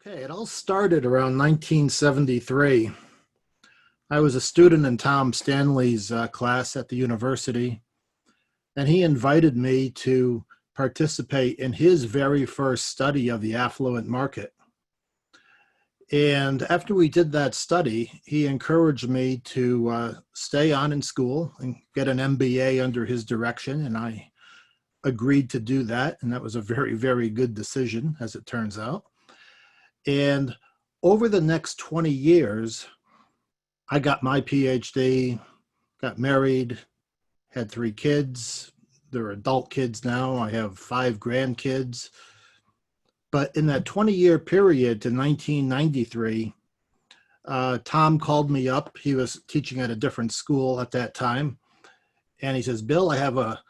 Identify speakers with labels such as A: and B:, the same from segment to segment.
A: Okay, it all started around 1973. I was a student in Tom Stanley's class at the university, and he invited me to participate in his very first study of the affluent market. And after we did that study, he encouraged me to stay on in school and get an MBA under his direction, and I agreed to do that, and that was a very, very good decision, as it turns out. And over the next 20 years, I got my PhD, got married, had 3 kids. They're adult kids now. I have 5 grandkids. But in that 20-year period to 1993, Tom called me up. He was teaching at a different school at that time. And he says, "Bill, I have a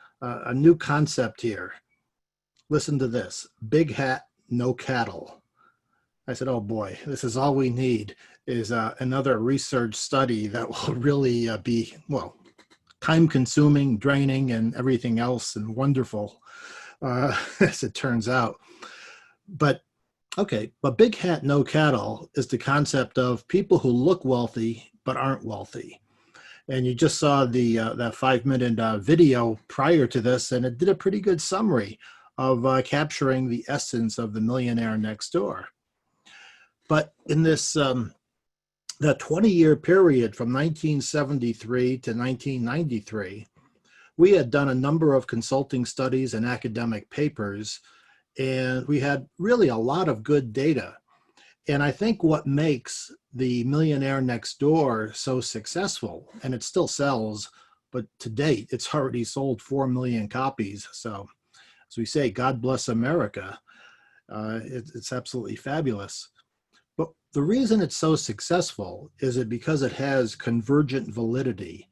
A: new concept here. Listen to this: big hat, no cattle." I said, "Oh boy, this is all we need is another research study that will really be, well, time-consuming, draining, and everything else, and wonderful, as it turns out." But okay, but big hat, no cattle is the concept of people who look wealthy but aren't wealthy. And you just saw the that 5-minute video prior to this, and it did a pretty good summary of capturing the essence of the Millionaire Next Door. But in this the 20-year period from 1973 to 1993, we had done a number of consulting studies and academic papers, and we had really a lot of good data. And I think what makes the Millionaire Next Door so successful, and it still sells, but to date, it's already sold 4 million copies. So as we say, God bless America. It's absolutely fabulous. But the reason it's so successful is it because it has convergent validity.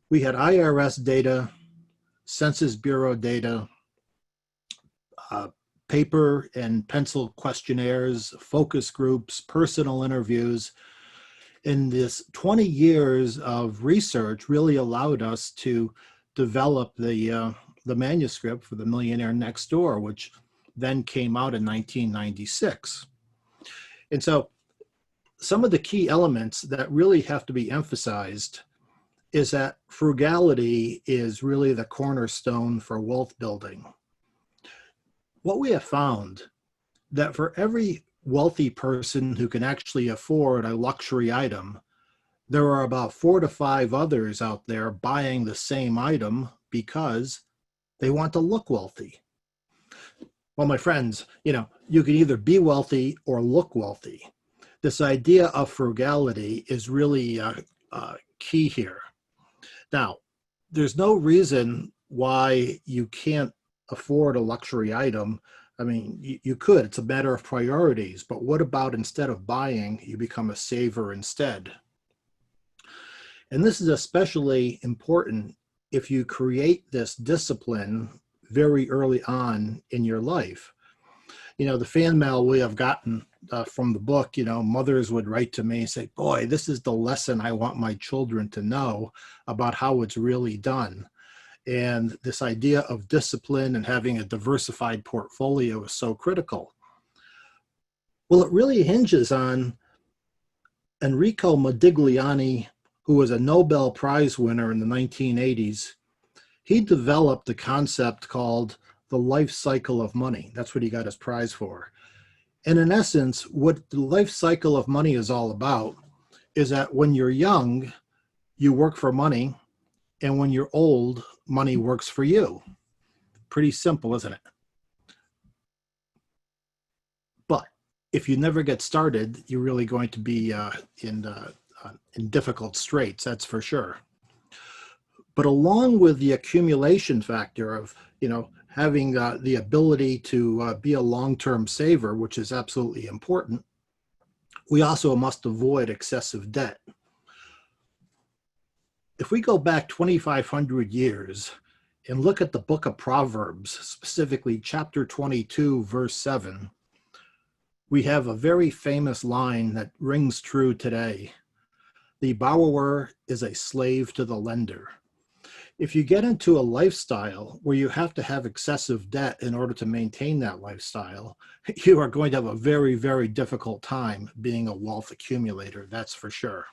A: We had IRS data, Census Bureau data, paper and pencil questionnaires, focus groups, personal interviews. In this 20 years of research really allowed us to develop the manuscript for the Millionaire Next Door, which then came out in 1996. And so some of the key elements that really have to be emphasized is that frugality is really the cornerstone for wealth building. What we have found that for every wealthy person who can actually afford a luxury item, there are about 4 to 5 others out there buying the same item because they want to look wealthy. Well, my friends, you can either be wealthy or look wealthy. This idea of frugality is really key here. Now, there's no reason why you can't afford a luxury item. I mean, you could. It's a matter of priorities. But what about instead of buying, you become a saver instead? And this is especially important if you create this discipline very early on in your life. The fan mail we have gotten from the book, mothers would write to me and say, "Boy, this is the lesson I want my children to know about how it's really done." And this idea of discipline and having a diversified portfolio is so critical. Well, it really hinges on Enrico Modigliani, who was a Nobel Prize winner in the 1980s. He developed a concept called the life cycle of money. That's what he got his prize for. And in essence, what the life cycle of money is all about is that when you're young, you work for money, and when you're old, money works for you. Pretty simple, isn't it? But if you never get started, you're really going to be in difficult straits, that's for sure. But along with the accumulation factor of, having the ability to be a long-term saver, which is absolutely important, we also must avoid excessive debt. If we go back 2,500 years and look at the book of Proverbs, specifically chapter 22, verse 7, we have a very famous line that rings true today. The borrower is a slave to the lender. If you get into a lifestyle where you have to have excessive debt in order to maintain that lifestyle, you are going to have a very, very difficult time being a wealth accumulator, that's for sure.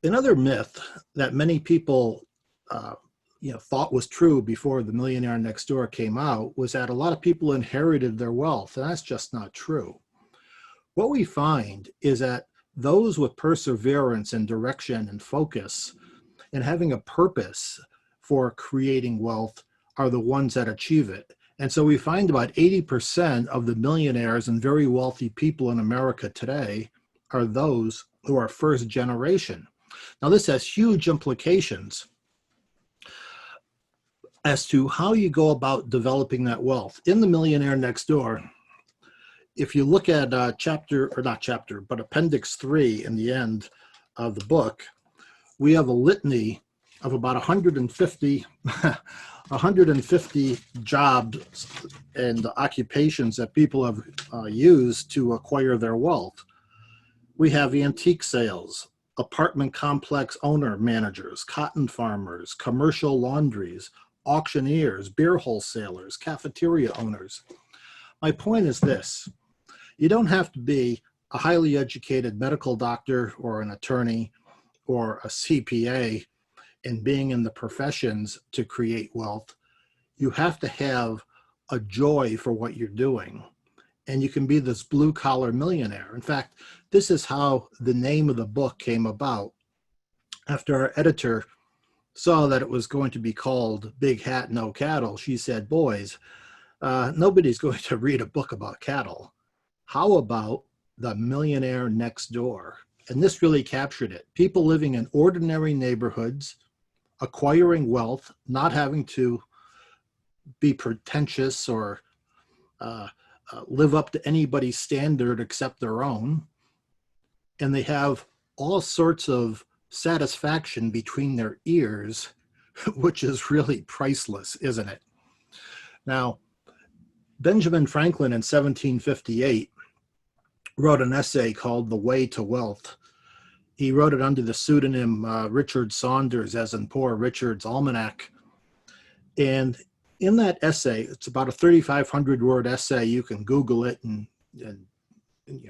A: Another myth that many people thought was true before the Millionaire Next Door came out was that a lot of people inherited their wealth, and that's just not true. What we find is that those with perseverance and direction and focus and having a purpose for creating wealth are the ones that achieve it. And so we find about 80% of the millionaires and very wealthy people in America today are those who are first generation. Now, this has huge implications as to how you go about developing that wealth. In the Millionaire Next Door, if you look at Appendix 3 in the end of the book, we have a litany of about 150 jobs and occupations that people have used to acquire their wealth. We have antique sales, apartment complex owner managers, cotton farmers, commercial laundries, auctioneers, beer wholesalers, cafeteria owners. My point is this: you don't have to be a highly educated medical doctor or an attorney or a CPA in being in the professions to create wealth. You have to have a joy for what you're doing, and you can be this blue-collar millionaire. In fact, this is how the name of the book came about. After our editor saw that it was going to be called Big Hat, No Cattle, she said, boys, nobody's going to read a book about cattle. How about The Millionaire Next Door? And this really captured it. People living in ordinary neighborhoods, acquiring wealth, not having to be pretentious or live up to anybody's standard except their own. And they have all sorts of satisfaction between their ears, which is really priceless, isn't it? Now, Benjamin Franklin in 1758 wrote an essay called The Way to Wealth. He wrote it under the pseudonym Richard Saunders, as in Poor Richard's Almanac. And in that essay, it's about a 3,500 word essay. You can Google it and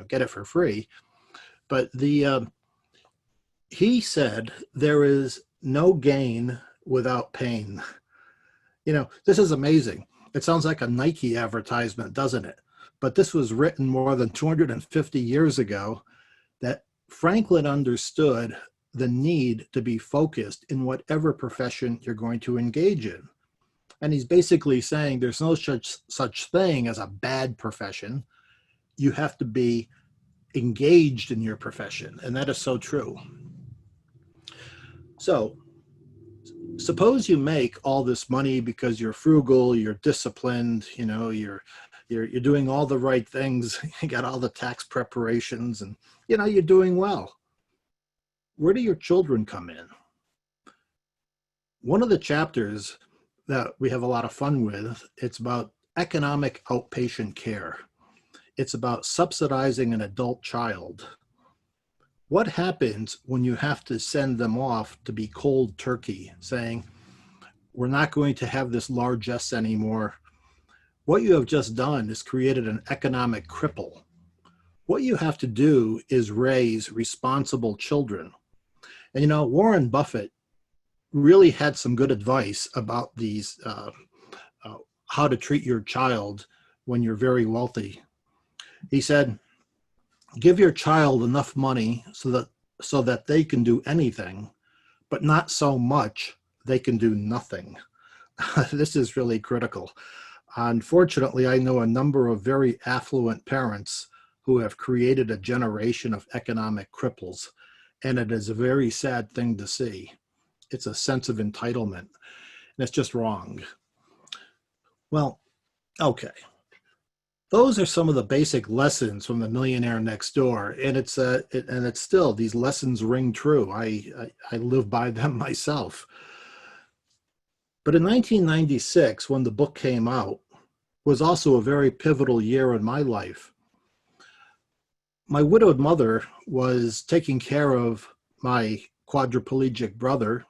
A: get it for free. But he said, there is no gain without pain. This is amazing. It sounds like a Nike advertisement, doesn't it? But this was written more than 250 years ago, that Franklin understood the need to be focused in whatever profession you're going to engage in. And he's basically saying there's no such thing as a bad profession. You have to be engaged in your profession, and that is so true. So suppose you make all this money because you're frugal, you're disciplined, you're doing all the right things, you got all the tax preparations, and you're doing well. Where do your children come in? One of the chapters that we have a lot of fun with, it's about economic outpatient care. It's about subsidizing an adult child. What happens when you have to send them off to be cold turkey, saying, we're not going to have this largesse anymore? What you have just done is created an economic cripple. What you have to do is raise responsible children. And Warren Buffett really had some good advice about these, how to treat your child when you're very wealthy. He said, give your child enough money so that they can do anything, but not so much they can do nothing. This is really critical. Unfortunately, I know a number of very affluent parents who have created a generation of economic cripples, and it is a very sad thing to see. It's a sense of entitlement, and it's just wrong. Well, okay. Those are some of the basic lessons from The Millionaire Next Door, and it's still, these lessons ring true. I live by them myself. But in 1996, when the book came out, was also a very pivotal year in my life. My widowed mother was taking care of my quadriplegic brother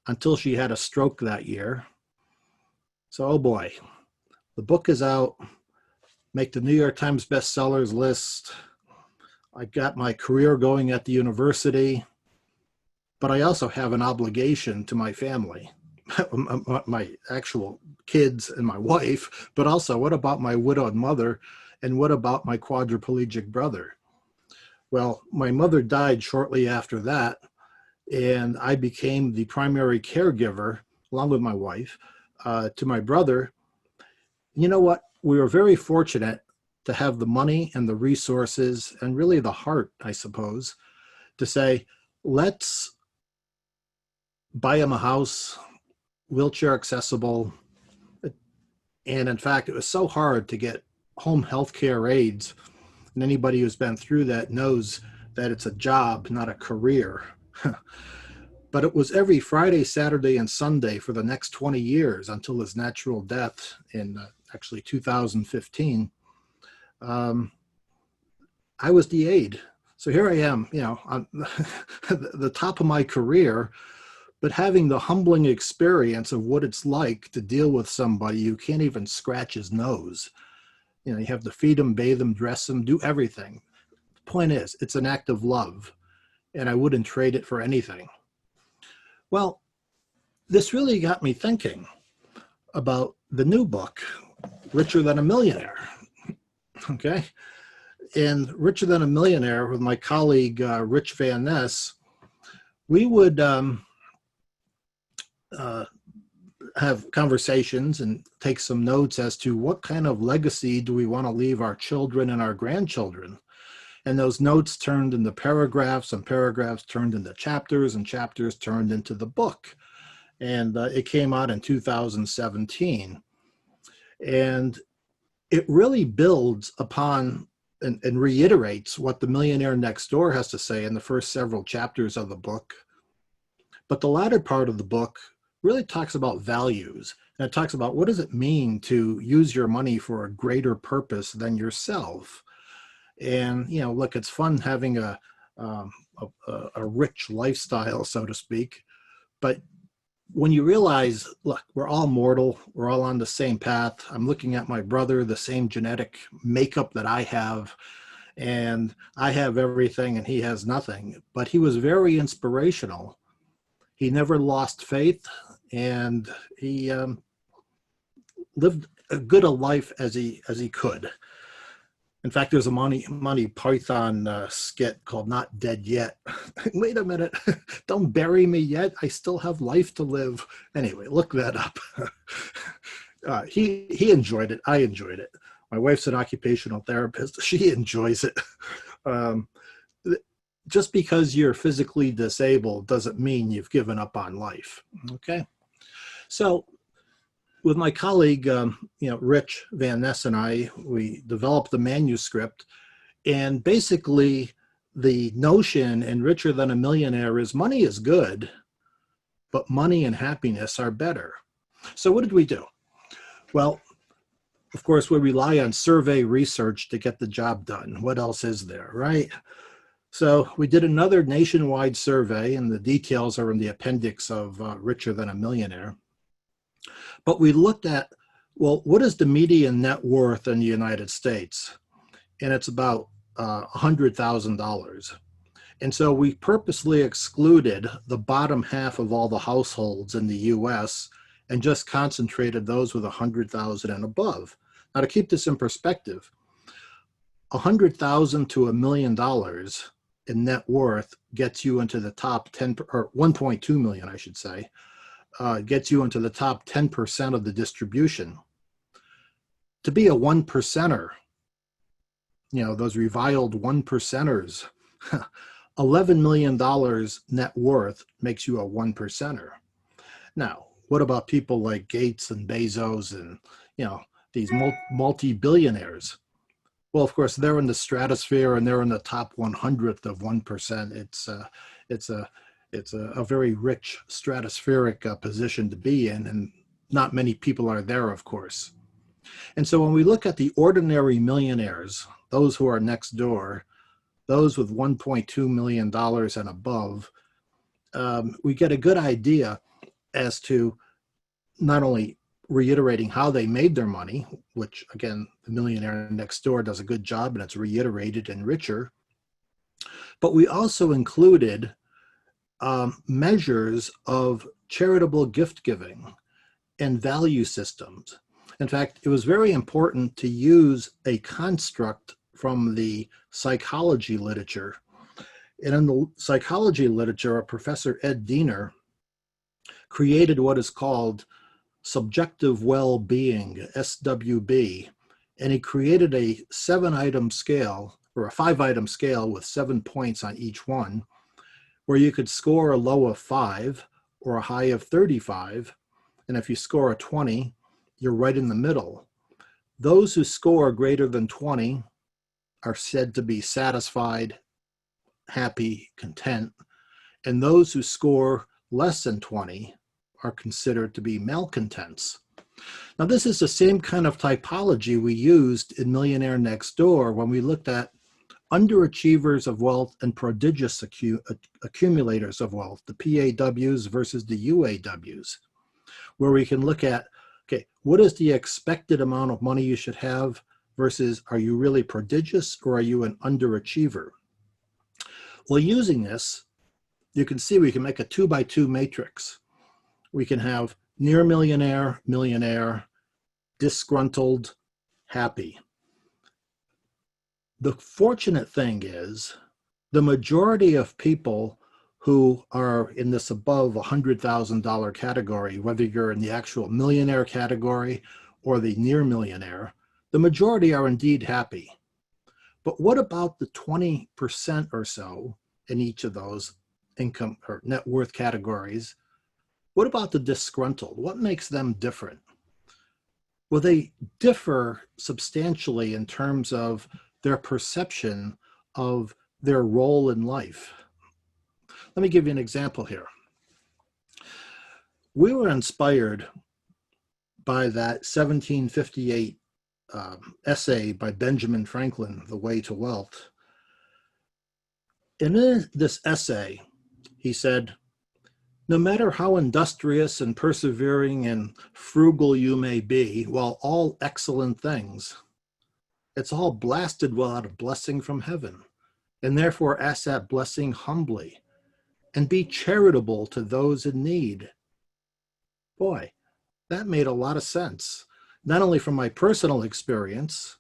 A: until she had a stroke that year. So, oh boy, the book is out, make the New York Times bestsellers list. I got my career going at the university, but I also have an obligation to my family, my actual kids and my wife, but also what about my widowed mother and what about my quadriplegic brother? Well, my mother died shortly after that, and I became the primary caregiver, along with my wife, to my brother. You know what? We were very fortunate to have the money and the resources and really the heart, I suppose, to say, let's buy him a house, wheelchair accessible. And in fact, it was so hard to get home health care aides. And anybody who's been through that knows that it's a job, not a career. But it was every Friday, Saturday, and Sunday for the next 20 years until his natural death in actually 2015. I was the aide. So here I am, on the top of my career, but having the humbling experience of what it's like to deal with somebody who can't even scratch his nose. You have to feed him, bathe him, dress him, do everything. The point is, it's an act of love, and I wouldn't trade it for anything. Well, this really got me thinking about the new book, Richer Than a Millionaire. Okay. And Richer Than a Millionaire, with my colleague, Rich Van Ness, we would have conversations and take some notes as to what kind of legacy do we want to leave our children and our grandchildren. And those notes turned into paragraphs, and paragraphs turned into chapters, and chapters turned into the book. And it came out in 2017. And it really builds upon and reiterates what the Millionaire Next Door has to say in the first several chapters of the book. But the latter part of the book really talks about values. And it talks about what does it mean to use your money for a greater purpose than yourself. And, look, it's fun having a rich lifestyle, so to speak. But when you realize, look, we're all mortal, we're all on the same path. I'm looking at my brother, the same genetic makeup that I have, and I have everything and he has nothing. But he was very inspirational. He never lost faith, and he lived as good a life as he could. In fact, there's a Monty Python skit called Not Dead Yet. Wait a minute, don't bury me yet. I still have life to live. Anyway, look that up. He enjoyed it. I enjoyed it. My wife's an occupational therapist. She enjoys it. Just because you're physically disabled doesn't mean you've given up on life, okay? So with my colleague, Rich Van Ness and I, we developed the manuscript, and basically the notion in Richer Than a Millionaire is money is good, but money and happiness are better. So what did we do? Well, of course, we rely on survey research to get the job done. What else is there, right? So we did another nationwide survey, and the details are in the appendix of Richer Than a Millionaire. But we looked at, well, what is the median net worth in the United States? And it's about $100,000. And so we purposely excluded the bottom half of all the households in the US and just concentrated those with 100,000 and above. Now, to keep this in perspective, 100,000 to $1 million in net worth gets you into the top 10, or 1.2 million, I should say, gets you into the top 10% of the distribution. To be a one percenter, those reviled one percenters, $11 million net worth makes you a one percenter. Now, what about people like Gates and Bezos and, these multi-billionaires? Well, of course, they're in the stratosphere and they're in the top 100th of 1%. It's a very rich stratospheric position to be in, and not many people are there, of course. And so when we look at the ordinary millionaires, those who are next door, those with $1.2 million and above, we get a good idea as to not only reiterating how they made their money, which again, the Millionaire Next Door does a good job and it's reiterated and richer, but we also included measures of charitable gift giving and value systems. In fact, it was very important to use a construct from the psychology literature. And in the psychology literature, Professor Ed Diener created what is called subjective well-being, SWB, and he created a 7-item scale or a 5-item scale with 7 points on each one, where you could score a low of 5 or a high of 35. And if you score a 20, you're right in the middle. Those who score greater than 20 are said to be satisfied, happy, content. And those who score less than 20 are considered to be malcontents. Now, this is the same kind of typology we used in Millionaire Next Door when we looked at underachievers of wealth and prodigious accumulators of wealth, the PAWs versus the UAWs, where we can look at, okay, what is the expected amount of money you should have versus are you really prodigious or are you an underachiever? Well, using this, you can see we can make a 2-by-2 matrix. We can have near millionaire, millionaire, disgruntled, happy. The fortunate thing is the majority of people who are in this above $100,000 category, whether you're in the actual millionaire category or the near millionaire, the majority are indeed happy. But what about the 20% or so in each of those income or net worth categories? What about the disgruntled? What makes them different? Well, they differ substantially in terms of their perception of their role in life. Let me give you an example here. We were inspired by that 1758 essay by Benjamin Franklin, The Way to Wealth. And in this essay, he said, no matter how industrious and persevering and frugal you may be, while all excellent things, it's all blasted without a blessing from heaven. And therefore ask that blessing humbly and be charitable to those in need. Boy, that made a lot of sense, not only from my personal experience,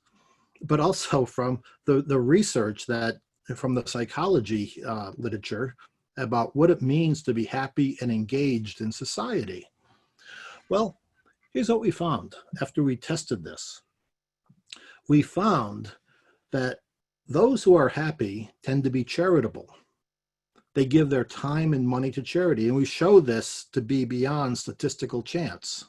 A: but also from the research that from the psychology literature about what it means to be happy and engaged in society. Well, here's what we found after we tested this. We found that those who are happy tend to be charitable. They give their time and money to charity, and we show this to be beyond statistical chance.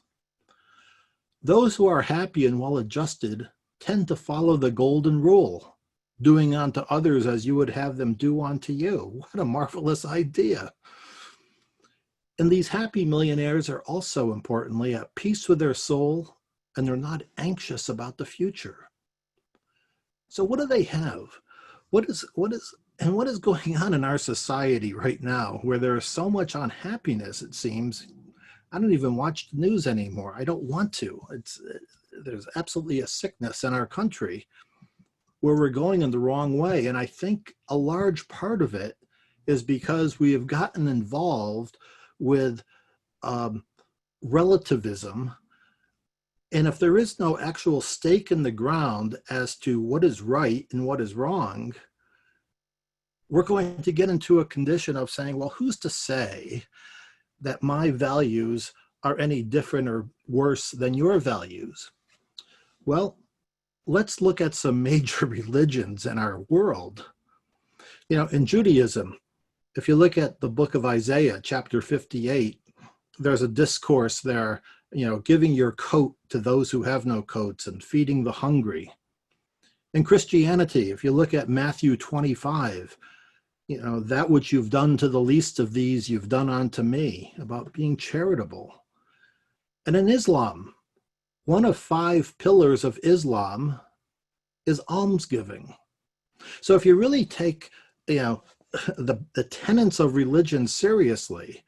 A: Those who are happy and well-adjusted tend to follow the golden rule, doing unto others as you would have them do unto you. What a marvelous idea. And these happy millionaires are also, importantly, at peace with their soul, and they're not anxious about the future. So what do they have? What is going on in our society right now where there is so much unhappiness, it seems? I don't even watch the news anymore. I don't want to. There's absolutely a sickness in our country where we're going in the wrong way. And I think a large part of it is because we have gotten involved with relativism. And if there is no actual stake in the ground as to what is right and what is wrong, we're going to get into a condition of saying, well, who's to say that my values are any different or worse than your values? Well, let's look at some major religions in our world. You know, in Judaism, if you look at the book of Isaiah, chapter 58, there's a discourse there, you know, giving your coat to those who have no coats and feeding the hungry. In Christianity, if you look at Matthew 25, you know, that which you've done to the least of these, you've done unto me, about being charitable. And in Islam, one of 5 pillars of Islam is almsgiving. So if you really take, you know, the tenets of religion seriously,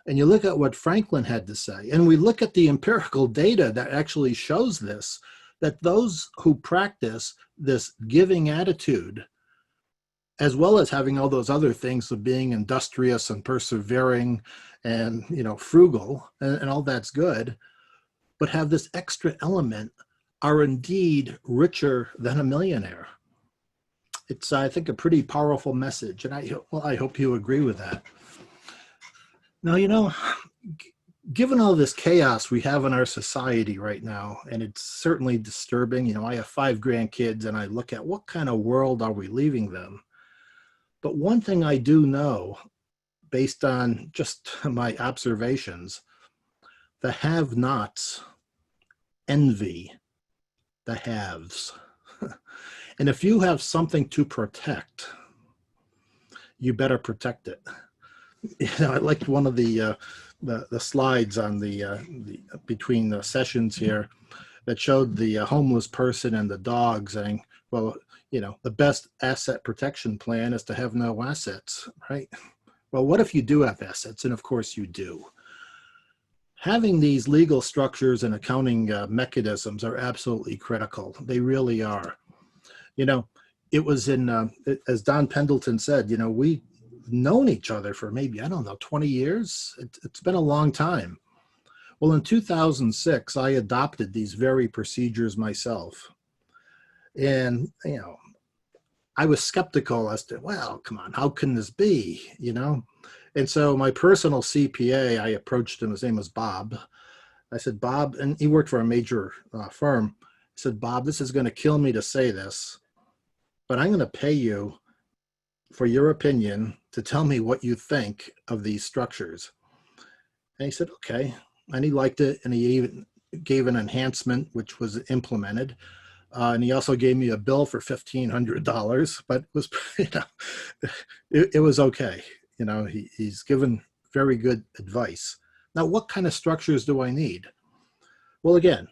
A: and you look at what Franklin had to say, and we look at the empirical data that actually shows this, that those who practice this giving attitude, as well as having all those other things of being industrious and persevering and, frugal, and all that's good, but have this extra element, are indeed richer than a millionaire. It's, I think, a pretty powerful message, and I hope you agree with that. Now, given all this chaos we have in our society right now, and it's certainly disturbing. I have 5 grandkids, and I look at what kind of world are we leaving them. But one thing I do know, based on just my observations, the have-nots envy the haves. And if you have something to protect, you better protect it. I liked one of the slides on the between the sessions here that showed the homeless person and the dog saying, well, the best asset protection plan is to have no assets, right? Well, what if you do have assets? And of course you do. Having these legal structures and accounting mechanisms are absolutely critical. They really are. It was as Don Pendleton said, we've known each other for maybe, 20 years. It's been a long time. Well, in 2006, I adopted these very procedures myself. And, I was skeptical as to, well, come on, how can this be, And so my personal CPA, I approached him, his name was Bob. I said, Bob, and he worked for a major firm. I said, Bob, this is going to kill me to say this, but I'm going to pay you for your opinion to tell me what you think of these structures. And he said, okay. And he liked it. And he even gave an enhancement, which was implemented. And he also gave me a bill for $1,500, but it was, it was okay. He's given very good advice. Now, what kind of structures do I need? Well, again,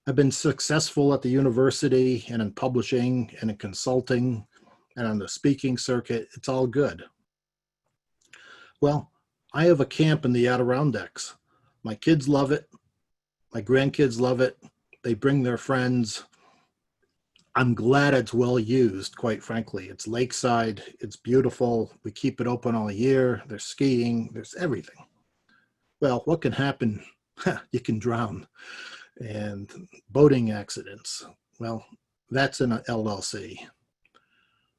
A: I've been successful at the university and in publishing and in consulting and on the speaking circuit. It's all good. Well, I have a camp in the Adirondacks. My kids love it. My grandkids love it. They bring their friends. I'm glad it's well used, quite frankly. It's lakeside. It's beautiful. We keep it open all year. There's skiing. There's everything. Well, what can happen? You can drown. And boating accidents. Well, that's in an LLC.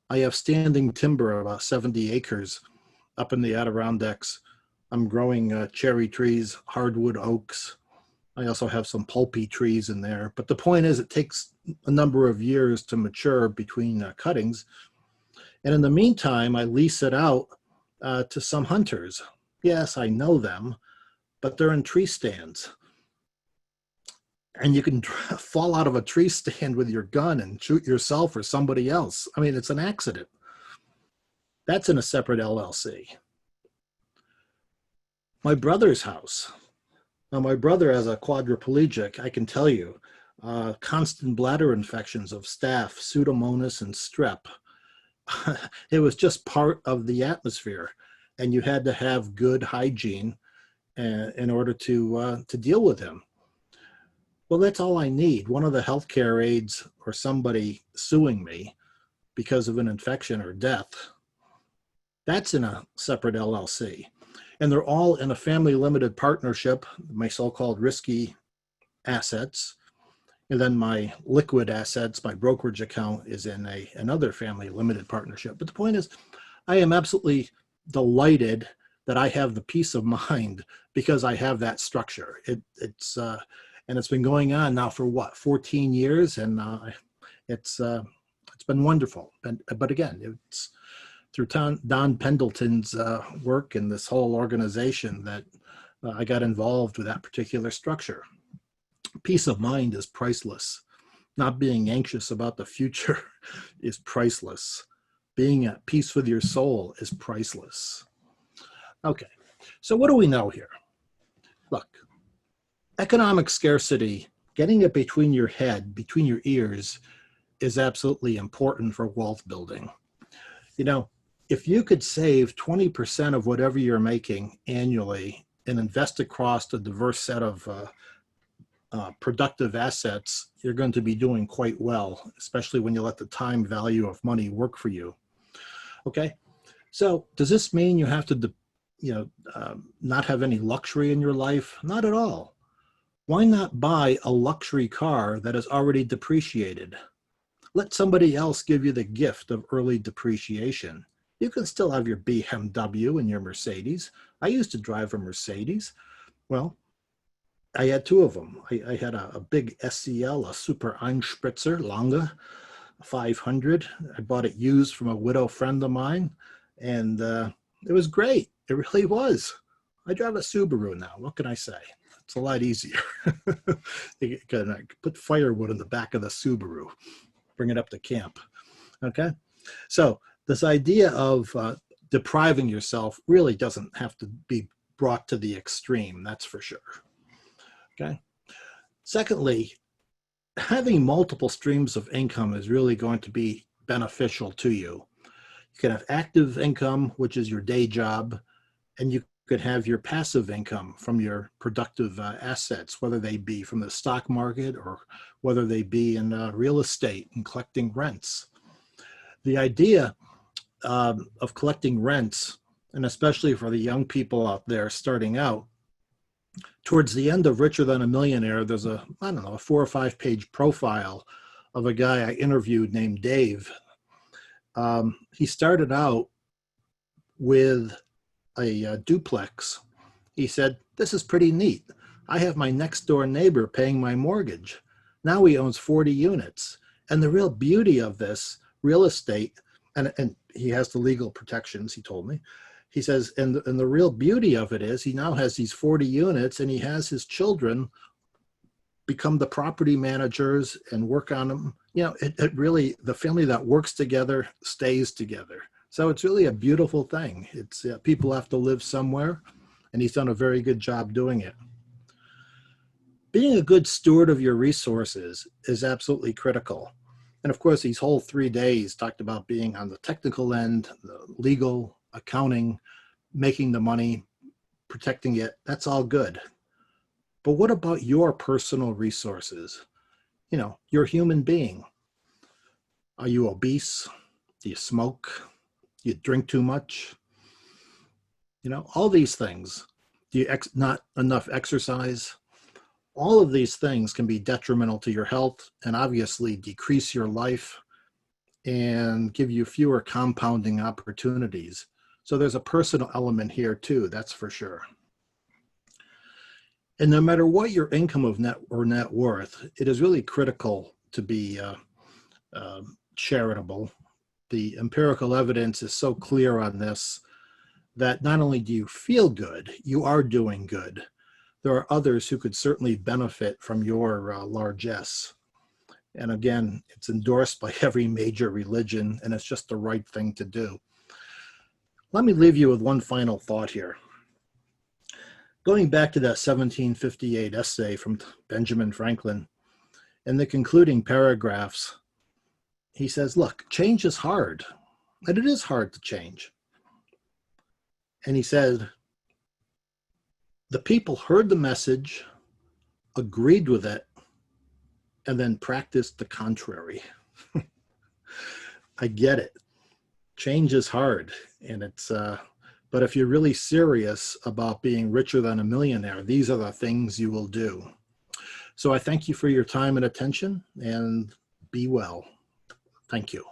A: I have standing timber, about 70 acres up in the Adirondacks. I'm growing cherry trees, hardwood oaks. I also have some pulpy trees in there. But the point is, it takes a number of years to mature between cuttings. And in the meantime, I lease it out to some hunters. Yes, I know them, but they're in tree stands. And you can fall out of a tree stand with your gun and shoot yourself or somebody else. I mean, it's an accident. That's in a separate LLC. My brother's house. Now, my brother, as a quadriplegic, I can tell you, constant bladder infections of staph, pseudomonas, and strep. It was just part of the atmosphere, and you had to have good hygiene in order to deal with him. Well, that's all I need. One of the healthcare aides or somebody suing me because of an infection or death, that's in a separate LLC. And they're all in a family limited partnership, my so-called risky assets. And then my liquid assets, my brokerage account, is in another family limited partnership. But the point is, I am absolutely delighted that I have the peace of mind because I have that structure. It's been going on now for what, 14 years, and it's been wonderful. But again, it's through Don Pendleton's work and this whole organization that I got involved with that particular structure. Peace of mind is priceless. Not being anxious about the future is priceless. Being at peace with your soul is priceless. Okay, so what do we know here? Look, economic scarcity, getting it between your head, between your ears, is absolutely important for wealth building. if you could save 20% of whatever you're making annually and invest across a diverse set of productive assets, you're going to be doing quite well, especially when you let the time value of money work for you. Okay, so does this mean you have to, not have any luxury in your life? Not at all. Why not buy a luxury car that is already depreciated? Let somebody else give you the gift of early depreciation. You can still have your BMW and your Mercedes. I used to drive a Mercedes. Well, I had two of them. I had a big SCL, a Super Einspritzer Lange 500. I bought it used from a widow friend of mine, and it was great. It really was. I drive a Subaru now. What can I say? It's a lot easier. You can put firewood in the back of the Subaru, bring it up to camp. Okay? So this idea of depriving yourself really doesn't have to be brought to the extreme, that's for sure. Okay? Secondly, having multiple streams of income is really going to be beneficial to you. You can have active income, which is your day job, and you could have your passive income from your productive assets, whether they be from the stock market or whether they be in real estate and collecting rents. The idea of collecting rents, and especially for the young people out there starting out, towards the end of Richer Than a Millionaire, there's a 4 or 5 page profile of a guy I interviewed named Dave. He started out with a duplex. He said, "This is pretty neat. I have my next door neighbor paying my mortgage. Now he owns 40 units. And the real beauty of this real estate," and he has the legal protections, he told me. He says, and the real beauty of it is he now has these 40 units and he has his children become the property managers and work on them. It really, the family that works together stays together. So it's really a beautiful thing. It's people have to live somewhere, and he's done a very good job doing it. Being a good steward of your resources is absolutely critical. And of course, these whole 3 days talked about being on the technical end, the legal, accounting, making the money, protecting it. That's all good. But what about your personal resources? You're a human being. Are you obese? Do you smoke? Do you drink too much? All these things. Do you not enough exercise? All of these things can be detrimental to your health and obviously decrease your life and give you fewer compounding opportunities. So there's a personal element here too, that's for sure. And no matter what your income of net worth, it is really critical to be charitable. The empirical evidence is so clear on this that not only do you feel good, you are doing good. There are others who could certainly benefit from your largesse. And again, it's endorsed by every major religion, and it's just the right thing to do. Let me leave you with one final thought here. Going back to that 1758 essay from Benjamin Franklin, in the concluding paragraphs, he says, look, change is hard, and it is hard to change. And he said, the people heard the message, agreed with it, and then practiced the contrary. I get it. Change is hard, and but if you're really serious about being richer than a millionaire, these are the things you will do. So I thank you for your time and attention, and be well. Thank you.